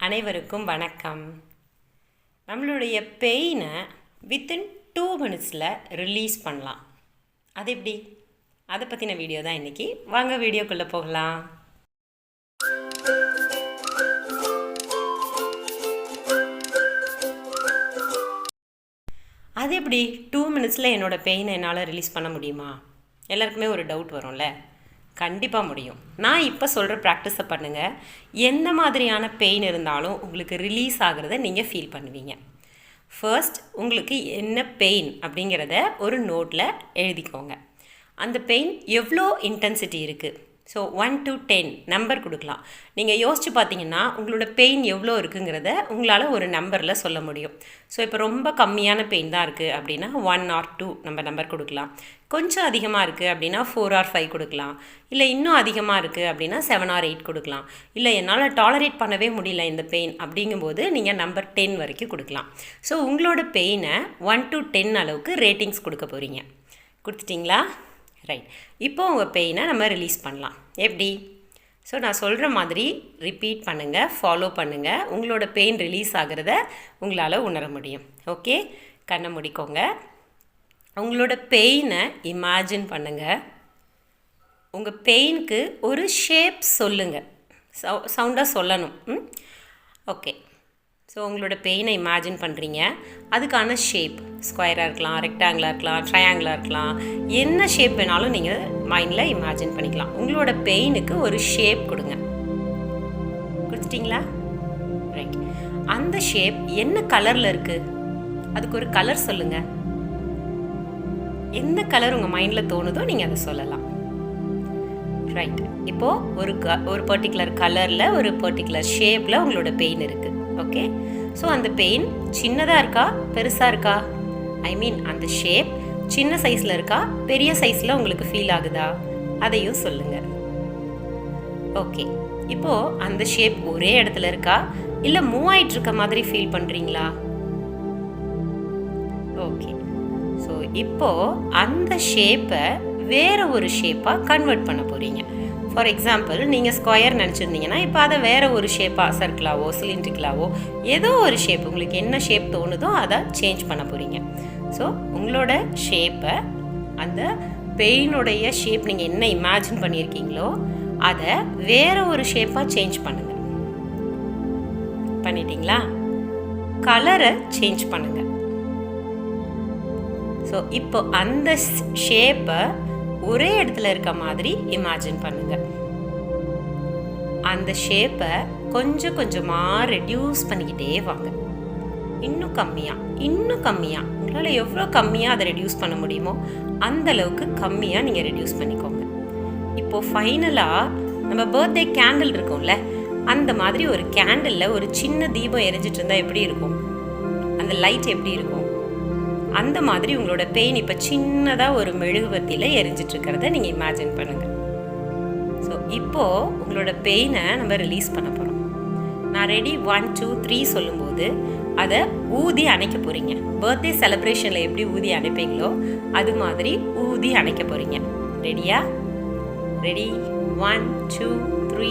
அனைவருக்கும் வணக்கம். நம்மளுடைய பெயினை வித்தின் 2 minutesல ரிலீஸ் பண்ணலாம். அது எப்படி? அதை பற்றின வீடியோ தான் இன்றைக்கி. வாங்க வீடியோக்குள்ளே போகலாம். அது எப்படி 2 minutesல என்னோடய பெயினை என்னால் ரிலீஸ் பண்ண முடியுமா? எல்லாருக்குமே ஒரு டவுட் வரும்ல. கண்டிப்பாக முடியும். நான் இப்போ சொல்கிற ப்ராக்டிஸை பண்ணுங்கள். எந்த மாதிரியான பெயின் இருந்தாலும் உங்களுக்கு ரிலீஸ் ஆகிறத நீங்கள் ஃபீல் பண்ணுவீங்க. ஃபர்ஸ்ட் உங்களுக்கு என்ன பெயின் அப்படிங்கிறத ஒரு நோட்டில் எழுதிக்கோங்க. அந்த பெயின் எவ்வளோ இன்டென்சிட்டி இருக்குது. ஸோ 1 to 10 நம்பர் கொடுக்கலாம். நீங்கள் யோசித்து பார்த்தீங்கன்னா உங்களோட பெயின் எவ்வளோ இருக்குங்கிறத உங்களால் ஒரு நம்பரில் சொல்ல முடியும். ஸோ இப்போ ரொம்ப கம்மியான பெயின் தான் இருக்குது அப்படின்னா 1 or 2 நம்ம நம்பர் கொடுக்கலாம். கொஞ்சம் அதிகமாக இருக்குது அப்படின்னா 4 or 5 கொடுக்கலாம். இல்லை இன்னும் அதிகமாக இருக்குது அப்படின்னா 7 or 8 கொடுக்கலாம். இல்லை என்னால் டாலரேட் பண்ணவே முடியல இந்த பெயின் அப்படிங்கும்போது நீங்கள் நம்பர் 10 வரைக்கும் கொடுக்கலாம். ஸோ உங்களோட பெயினை 1 to 10 அளவுக்கு ரேட்டிங்ஸ் கொடுக்க போகிறீங்க. கொடுத்துட்டிங்களா? ரைட். இப்போ உங்கள் பெயினை நம்ம ரிலீஸ் பண்ணலாம். எப்படி? ஸோ நான் சொல்கிற மாதிரி ரிப்பீட் பண்ணுங்கள், ஃபாலோ பண்ணுங்கள். உங்களோட பெயின் ரிலீஸ் ஆகிறத உங்களால் உணர முடியும். ஓகே, கண்ணை முடிக்கோங்க. உங்களோட பெயினை இமேஜின் பண்ணுங்கள். உங்கள் பெயினுக்கு ஒரு ஷேப் சொல்லுங்கள். சவுண்டாக சொல்லணும். ஓகே. ஸோ உங்களோட பெயினை இமேஜின் பண்ணுறீங்க. அதுக்கான ஷேப் ஸ்கொயராக இருக்கலாம், ரெக்டாங்கிளாக இருக்கலாம், ட்ரையாங்கிளாக இருக்கலாம், என்ன ஷேப் வேணாலும் நீங்கள் மைண்டில் இமேஜின் பண்ணிக்கலாம். உங்களோட பெயினுக்கு ஒரு ஷேப் கொடுங்க. கொடுத்துட்டிங்களா? ரைட். அந்த ஷேப் என்ன கலரில் இருக்குது? அதுக்கு ஒரு கலர் சொல்லுங்கள். எந்த கலர் உங்கள் மைண்டில் தோணுதோ நீங்கள் அதை சொல்லலாம். ரைட். இப்போது ஒரு பர்டிகுலர் கலரில் ஒரு பர்டிகுலர் ஷேப்பில் உங்களோட பெயின் இருக்குது. ஓகே. ஸோ அந்த பெயின் சின்னதாக இருக்கா, பெருசாக இருக்கா? ஐ மீன் அந்த ஷேப் சின்ன சைஸில் இருக்கா, பெரிய சைஸில் உங்களுக்கு ஃபீல் ஆகுதா? அதையும் சொல்லுங்கள். ஓகே. இப்போது அந்த ஷேப் ஒரே இடத்துல இருக்கா, இல்லை மூவ் ஆகிட்டு இருக்க மாதிரி ஃபீல் பண்ணுறீங்களா? ஓகே. ஸோ இப்போது அந்த ஷேப்பை வேறு ஒரு ஷேப்பாக கன்வெர்ட் பண்ண போகிறீங்க. ஃபார் எக்ஸாம்பிள் நீங்கள் ஸ்கொயர் நினச்சிருந்தீங்கன்னா இப்போ அதை வேறு ஒரு ஷேப்பாக, சர்க்கிளாவோ சிலிண்ட்ரிக்கலாவோ ஏதோ ஒரு ஷேப் உங்களுக்கு என்ன ஷேப் தோணுதோ அதை சேஞ்ச் பண்ண போகிறீங்க. ஸோ உங்களோட ஷேப்பை, அந்த பெயினுடைய ஷேப் நீங்கள் என்ன இமேஜின் பண்ணியிருக்கீங்களோ அதை வேறு ஒரு ஷேப்பாக சேஞ்ச் பண்ணுங்கள். பண்ணிட்டீங்களா? கலரை சேஞ்ச் பண்ணுங்கள். ஸோ இப்போ அந்த ஷேப்பை ஒரே இடத்துல இருக்க மாதிரி இமேஜின் பண்ணுங்க. அந்த ஷேப்பை கொஞ்சம் கொஞ்சமாக ரெடியூஸ் பண்ணிக்கிட்டே வாங்க. இன்னும் கம்மியாக உங்களால் எவ்வளோ கம்மியாக அதை ரெடியூஸ் பண்ண முடியுமோ அந்த அளவுக்கு கம்மியாக நீங்கள் ரெடியூஸ் பண்ணிக்கோங்க. இப்போது ஃபைனலாக நம்ம பர்த்டே கேண்டில் இருக்கும்ல, அந்த மாதிரி ஒரு கேண்டிலில் ஒரு சின்ன தீபம் எரிஞ்சிட்டு இருந்தால் எப்படி இருக்கும்? அந்த லைட் எப்படி இருக்கும்? அந்த மாதிரி உங்களோட பெயின் இப்போ சின்னதாக ஒரு மெழுகுவர்த்தியில் எரிஞ்சிட்ருக்கிறத நீங்கள் இமேஜின் பண்ணுங்கள். ஸோ இப்போது உங்களோட பெயினை நம்ம ரிலீஸ் பண்ண போகிறோம். நான் ரெடி 1 2 3 சொல்லும்போது அதை ஊதி அணைக்க போகிறீங்க. பர்த்டே செலிப்ரேஷனில் எப்படி ஊதி அணைப்பீங்களோ அது மாதிரி ஊதி அணைக்க போகிறீங்க. ரெடியா? ரெடி? 1 2 3.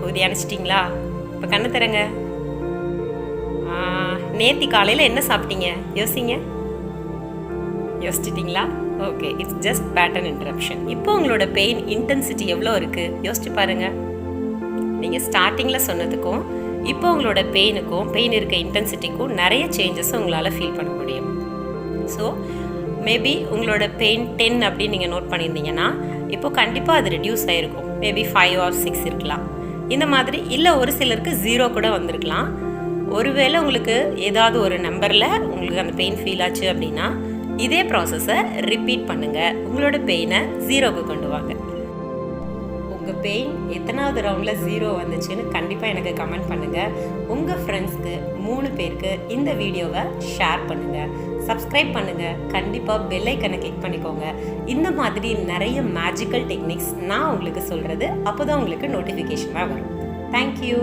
ஊதி அணைச்சிட்டிங்களா? இப்போ கண்ணு தரங்க. நேற்று காலையில் என்ன சாப்பிட்டீங்க? யோசிச்சிட்டிங்களா? Okay, it's just pattern interruption. இப்போ உங்களோட பெயின் இன்டென்சிட்டி எவ்வளோ இருக்குது யோசிச்சு பாருங்கள். நீங்கள் ஸ்டார்டிங்கில் சொன்னதுக்கும் இப்போ உங்களோட பெயின் இருக்க இன்டென்சிட்டிக்கும் நிறைய சேஞ்சஸை உங்களால் ஃபீல் பண்ண முடியும். ஸோ மேபி உங்களோட பெயின் 10 அப்படின்னு நீங்கள் நோட் பண்ணியிருந்தீங்கன்னா இப்போ கண்டிப்பாக அது ரெடியூஸ் ஆகிருக்கும். மேபி 5 or 6 இருக்கலாம். இந்த மாதிரி இல்லை ஒரு சிலருக்கு 0 கூட வந்திருக்கலாம். ஒருவேளை உங்களுக்கு ஏதாவது ஒரு நம்பரில் உங்களுக்கு அந்த பெயின் ஃபீல் ஆச்சு அப்படின்னா இதே ப்ராசஸை ரிப்பீட் பண்ணுங்கள். உங்களோட பெயினை 0க்கு கொண்டு வாங்க. உங்கள் பெயின் எத்தனாவது ரவுண்டில் 0 வந்துச்சுன்னு கண்டிப்பாக எனக்கு கமெண்ட் பண்ணுங்கள். உங்கள் ஃப்ரெண்ட்ஸ்க்கு 3 பேருக்கு இந்த வீடியோவை ஷேர் பண்ணுங்கள். சப்ஸ்கிரைப் பண்ணுங்கள். கண்டிப்பாக பெல் ஐக்கனை கிளிக் பண்ணிக்கோங்க. இந்த மாதிரி நிறைய மேஜிக்கல் டெக்னிக்ஸ் நான் உங்களுக்கு சொல்கிறது அப்போ தான் உங்களுக்கு நோட்டிஃபிகேஷனாக வரும். தேங்க்யூ.